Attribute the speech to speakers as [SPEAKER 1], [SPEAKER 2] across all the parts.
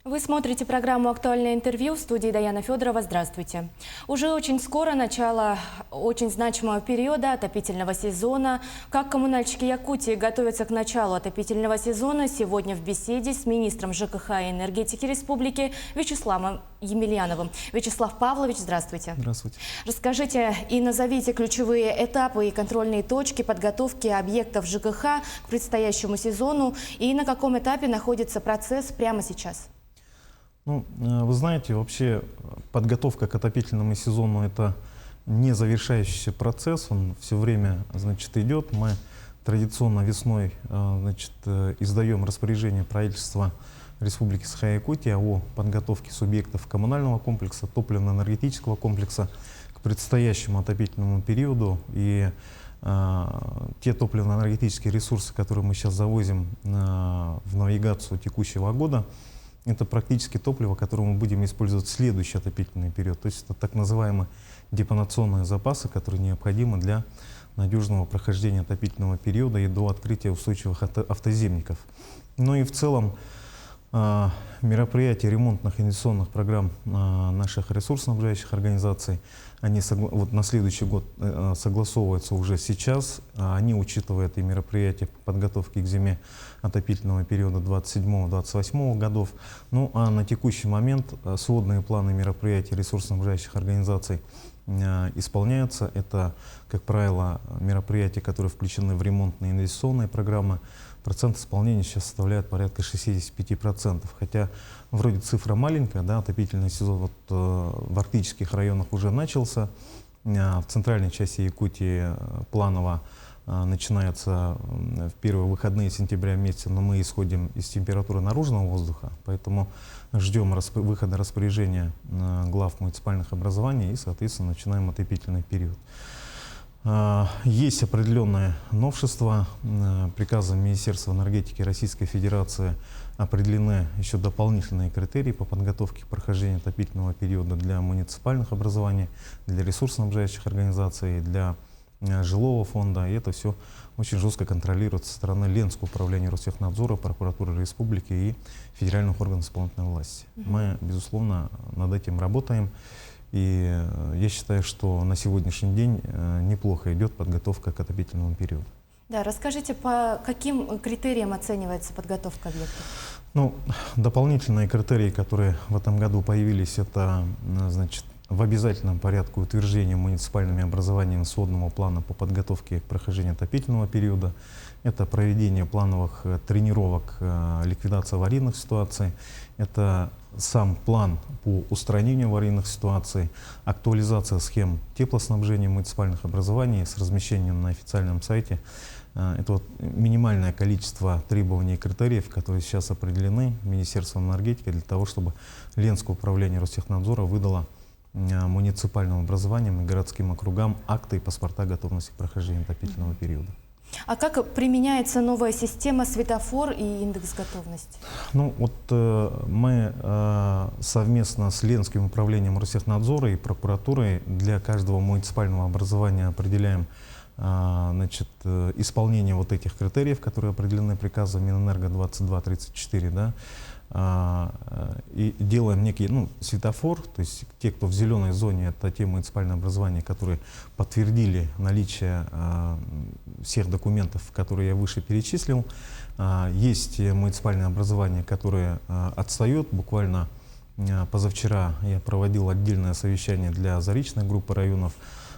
[SPEAKER 1] Вы смотрите программу «Актуальное интервью», в студии Даяна Федорова. Здравствуйте. Уже очень скоро начало очень значимого периода отопительного сезона. Как коммунальщики Якутии готовятся к началу отопительного сезона, сегодня в беседе с министром ЖКХ и энергетики республики Вячеславом Емельяновым. Вячеслав Павлович, здравствуйте.
[SPEAKER 2] Здравствуйте.
[SPEAKER 1] Расскажите и назовите ключевые этапы и контрольные точки подготовки объектов ЖКХ к предстоящему сезону и на каком этапе находится процесс прямо сейчас.
[SPEAKER 2] Вы знаете, вообще подготовка к отопительному сезону — это не завершающийся процесс, он все время, идет. Мы традиционно весной, издаем распоряжение правительства Республики Саха-Якутия о подготовке субъектов коммунального комплекса, топливно-энергетического комплекса к предстоящему отопительному периоду. И те топливно-энергетические ресурсы, которые мы сейчас завозим в навигацию текущего года, это практически топливо, которое мы будем использовать в следующий отопительный период. То есть это так называемые депонационные запасы, которые необходимы для надежного прохождения отопительного периода и до открытия устойчивых автоземников. Ну и в целом мероприятия ремонтных инвестиционных программ наших ресурсоснабжающих организаций, они на следующий год согласовываются уже сейчас. Они учитывают и мероприятия по подготовке к зиме отопительного периода 27-28 годов. Ну а на текущий момент сводные планы мероприятий ресурсоснабжающих организаций исполняются. Это, как правило, мероприятия, которые включены в ремонтные инвестиционные программы. Процент исполнения сейчас составляет порядка 65%. Хотя вроде цифра маленькая, да, отопительный сезон в арктических районах уже начался. В центральной части Якутии планово начинается в первые выходные сентября месяца, но мы исходим из температуры наружного воздуха, поэтому ждем выхода распоряжения глав муниципальных образований и, соответственно, начинаем отопительный период. Есть определенное новшество. Приказом Министерства энергетики Российской Федерации определены еще дополнительные критерии по подготовке к прохождению отопительного периода для муниципальных образований, для ресурсоснабжающих организаций, для жилого фонда. И это все очень жестко контролируется со стороны Ленского управления Ростехнадзора, прокуратуры республики и федеральных органов исполнительной власти. Мы, безусловно, над этим работаем. И я считаю, что на сегодняшний день неплохо идет подготовка к отопительному периоду.
[SPEAKER 1] Да, расскажите, по каким критериям оценивается подготовка объектов?
[SPEAKER 2] Дополнительные критерии, которые в этом году появились, это, в обязательном порядке утверждение муниципальными образованиями сводного плана по подготовке к прохождению отопительного периода. Это проведение плановых тренировок, ликвидация аварийных ситуаций. Это сам план по устранению аварийных ситуаций, актуализация схем теплоснабжения муниципальных образований с размещением на официальном сайте. Это минимальное количество требований и критериев, которые сейчас определены Министерством энергетики для того, чтобы Ленское управление Ростехнадзора выдало муниципальным образованиям и городским округам акты и паспорта готовности к прохождению отопительного периода.
[SPEAKER 1] А как применяется новая система светофор и индекс готовности?
[SPEAKER 2] Мы совместно с Ленским управлением Ростехнадзора и прокуратурой для каждого муниципального образования определяем исполнение вот этих критериев, которые определены приказом Минэнерго 2234, да, и делаем некий светофор, то есть те, кто в зеленой зоне, это те муниципальные образования, которые подтвердили наличие всех документов, которые я выше перечислил. Есть муниципальные образования, которые отстают. Буквально позавчера я проводил отдельное совещание для Заречной группы районов.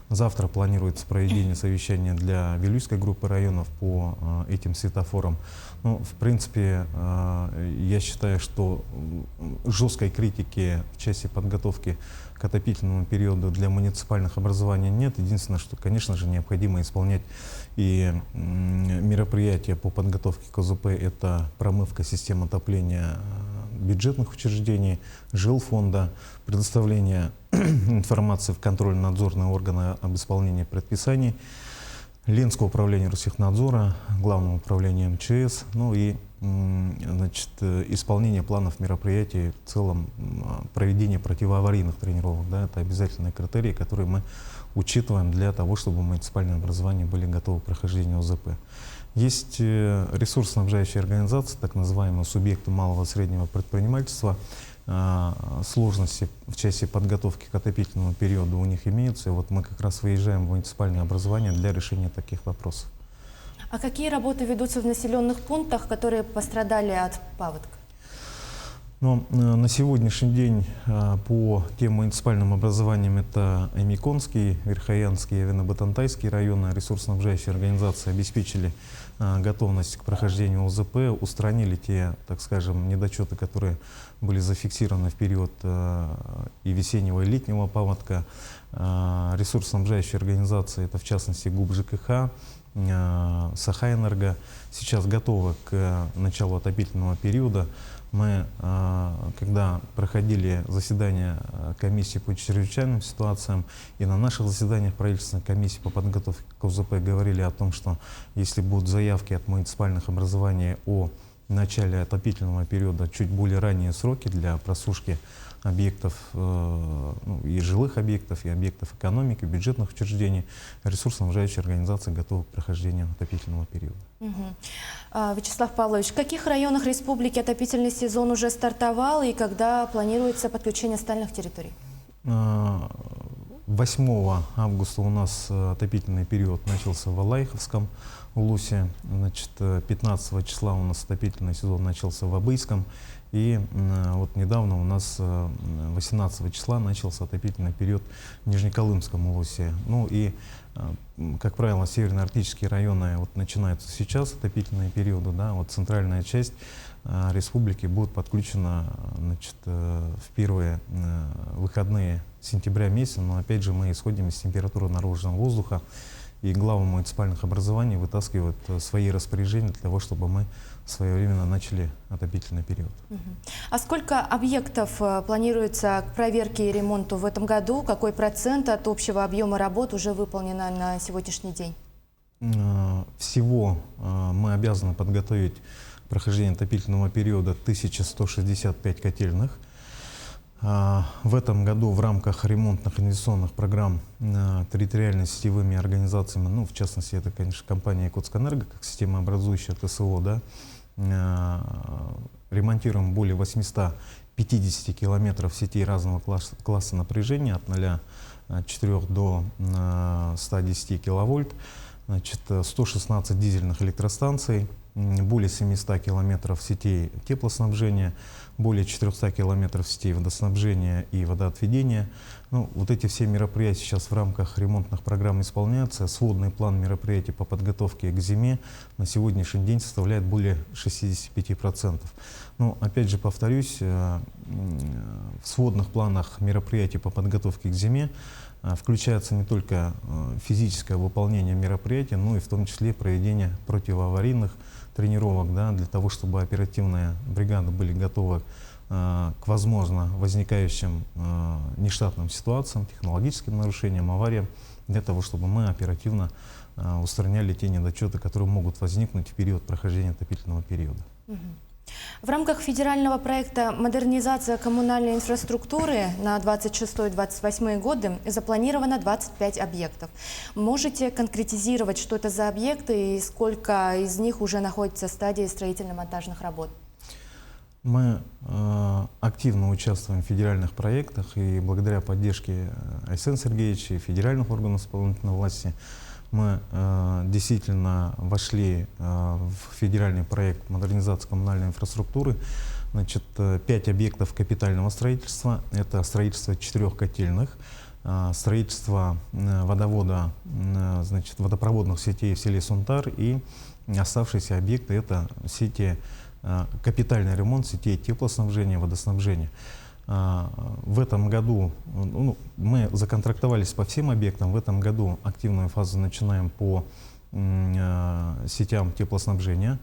[SPEAKER 2] Завтра планируется проведение совещания для Вилюйской группы районов по этим светофорам. В принципе, я считаю, что жесткой критики в части подготовки к отопительному периоду для муниципальных образований нет. Единственное, что, конечно же, необходимо исполнять и мероприятия по подготовке к ОЗП. Это промывка систем отопления бюджетных учреждений, жилфонда, предоставление информации в контрольно-надзорные органы об исполнении предписаний Ленского управления Ростехнадзора, Главного управления МЧС, исполнение планов мероприятий, в целом проведение противоаварийных тренировок. Да, это обязательные критерии, которые мы учитываем для того, чтобы муниципальные образования были готовы к прохождению ОЗП. Есть ресурсоснабжающие организации, так называемые субъекты малого и среднего предпринимательства. Сложности в части подготовки к отопительному периоду у них имеются. И вот мы как раз выезжаем в муниципальное образование для решения таких вопросов.
[SPEAKER 1] А какие работы ведутся в населенных пунктах, которые пострадали от паводка?
[SPEAKER 2] Но на сегодняшний день по тем муниципальным образованиям это Эмиконский, Верхоянский и Авино-Батантайский районы ресурсоснабжающие организации обеспечили готовность к прохождению ОЗП, устранили те, так скажем, недочеты, которые были зафиксированы в период и весеннего, и летнего паводка. Ресурсоснабжающие организации, это в частности ГУП ЖКХ, Сахаэнерго, сейчас готовы к началу отопительного периода. Мы, когда проходили заседания комиссии по чрезвычайным ситуациям и на наших заседаниях правительственной комиссии по подготовке к ОЗП говорили о том, что если будут заявки от муниципальных образований о начале отопительного периода чуть более ранние сроки для просушки объектов, и жилых объектов, и объектов экономики, бюджетных учреждений, ресурсоснабжающие организации готовы к прохождению отопительного периода.
[SPEAKER 1] Вячеслав Павлович, в каких районах республики отопительный сезон уже стартовал и когда планируется подключение остальных территорий?
[SPEAKER 2] 8 августа у нас отопительный период начался в Алайховском улусе, значит, 15 числа у нас отопительный сезон начался в Абыйском, и вот недавно у нас 18 числа начался отопительный период в Нижнеколымском улусе. Ну и, как правило, северно-арктические районы вот начинаются сейчас отопительные периоды, да, вот центральная часть республики будет подключена, значит, в первые выходные сентября месяца, но опять же мы исходим из температуры наружного воздуха, и главы муниципальных образований вытаскивают свои распоряжения для того, чтобы мы своевременно начали отопительный период.
[SPEAKER 1] А сколько объектов планируется к проверке и ремонту в этом году? Какой процент от общего объема работ уже выполнено на сегодняшний день?
[SPEAKER 2] Всего мы обязаны подготовить прохождение отопительного периода 1165 котельных. В этом году в рамках ремонтных инвестиционных программ территориально-сетевыми организациями, ну, в частности, это, конечно, компания «Якутскэнерго», как системообразующая ТСО, да, ремонтируем более 850 километров сетей разного класса напряжения от 0,4 до 110 киловольт, значит, 116 дизельных электростанций, более 700 километров сетей теплоснабжения, более 400 километров сетей водоснабжения и водоотведения. Ну, вот эти все мероприятия сейчас в рамках ремонтных программ исполняются. Сводный план мероприятий по подготовке к зиме на сегодняшний день составляет более 65%. Но опять же повторюсь, в сводных планах мероприятий по подготовке к зиме включается не только физическое выполнение мероприятий, но и в том числе проведение противоаварийных тренировок, да, для того, чтобы оперативные бригады были готовы к возможно возникающим нештатным ситуациям, технологическим нарушениям, авариям, для того, чтобы мы оперативно устраняли те недочеты, которые могут возникнуть в период прохождения отопительного периода.
[SPEAKER 1] В рамках федерального проекта «Модернизация коммунальной инфраструктуры» на 26-28 годы запланировано 25 объектов. Можете конкретизировать, что это за объекты и сколько из них уже находится в стадии строительно-монтажных работ?
[SPEAKER 2] Мы активно участвуем в федеральных проектах, и благодаря поддержке Айсена Сергеевича и федеральных органов исполнительной власти мы действительно вошли в федеральный проект модернизации коммунальной инфраструктуры. Значит, 5 объектов капитального строительства. Это строительство 4 котельных, строительство водовода, значит, водопроводных сетей в селе Сунтар, и оставшиеся объекты — это сети, капитальный ремонт сетей теплоснабжения, водоснабжения. В этом году мы законтрактовались по всем объектам. В этом году активную фазу начинаем по сетям теплоснабжения.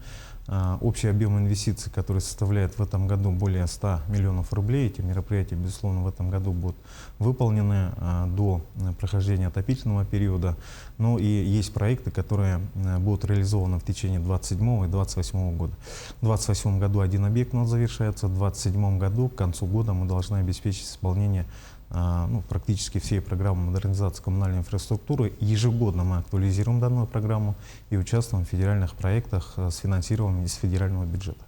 [SPEAKER 2] Общий объем инвестиций, который составляет в этом году более 100 миллионов рублей, эти мероприятия, безусловно, в этом году будут выполнены до прохождения отопительного периода. Ну и есть проекты, которые будут реализованы в течение 2027 и 2028 года. В 2028 году один объект у нас завершается, в 2027 году к концу года мы должны обеспечить исполнение ну, практически всей программы модернизации коммунальной инфраструктуры. Ежегодно мы актуализируем данную программу и участвуем в федеральных проектах с финансированием из федерального бюджета.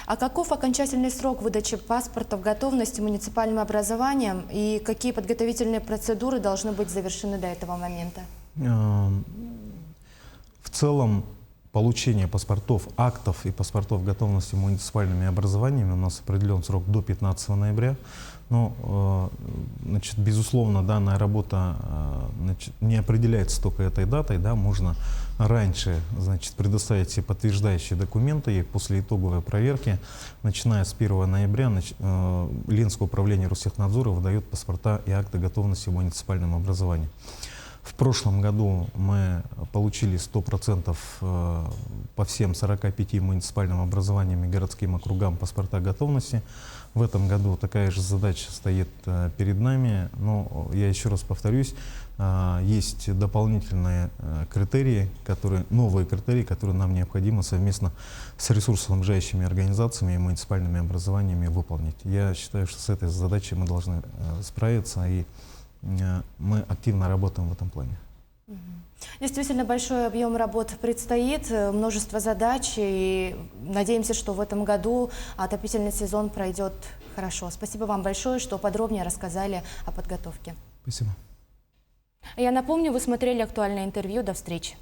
[SPEAKER 1] А каков окончательный срок выдачи паспортов готовности муниципальным образованием и какие подготовительные процедуры должны быть завершены до этого момента?
[SPEAKER 2] В целом, получение паспортов, актов и паспортов готовности муниципальными образованиями у нас определен срок до 15 ноября. Но, значит, безусловно, данная работа не определяется только этой датой, да, можно раньше, значит, предоставить все подтверждающие документы, и после итоговой проверки, начиная с 1 ноября, Ленинское управление Ростехнадзора выдает паспорта и акты готовности муниципальным образованием. В прошлом году мы получили 100% по всем 45 муниципальным образованиям и городским округам паспорта готовности. В этом году такая же задача стоит перед нами. Но я еще раз повторюсь, есть дополнительные критерии, новые критерии, которые нам необходимо совместно с ресурсоснабжающими организациями и муниципальными образованиями выполнить. Я считаю, что с этой задачей мы должны справиться, и мы активно работаем в этом плане.
[SPEAKER 1] Действительно, большой объем работ предстоит, множество задач, и надеемся, что в этом году отопительный сезон пройдет хорошо. Спасибо вам большое, что подробнее рассказали о подготовке.
[SPEAKER 2] Спасибо.
[SPEAKER 1] Я напомню, вы смотрели актуальное интервью. До встречи.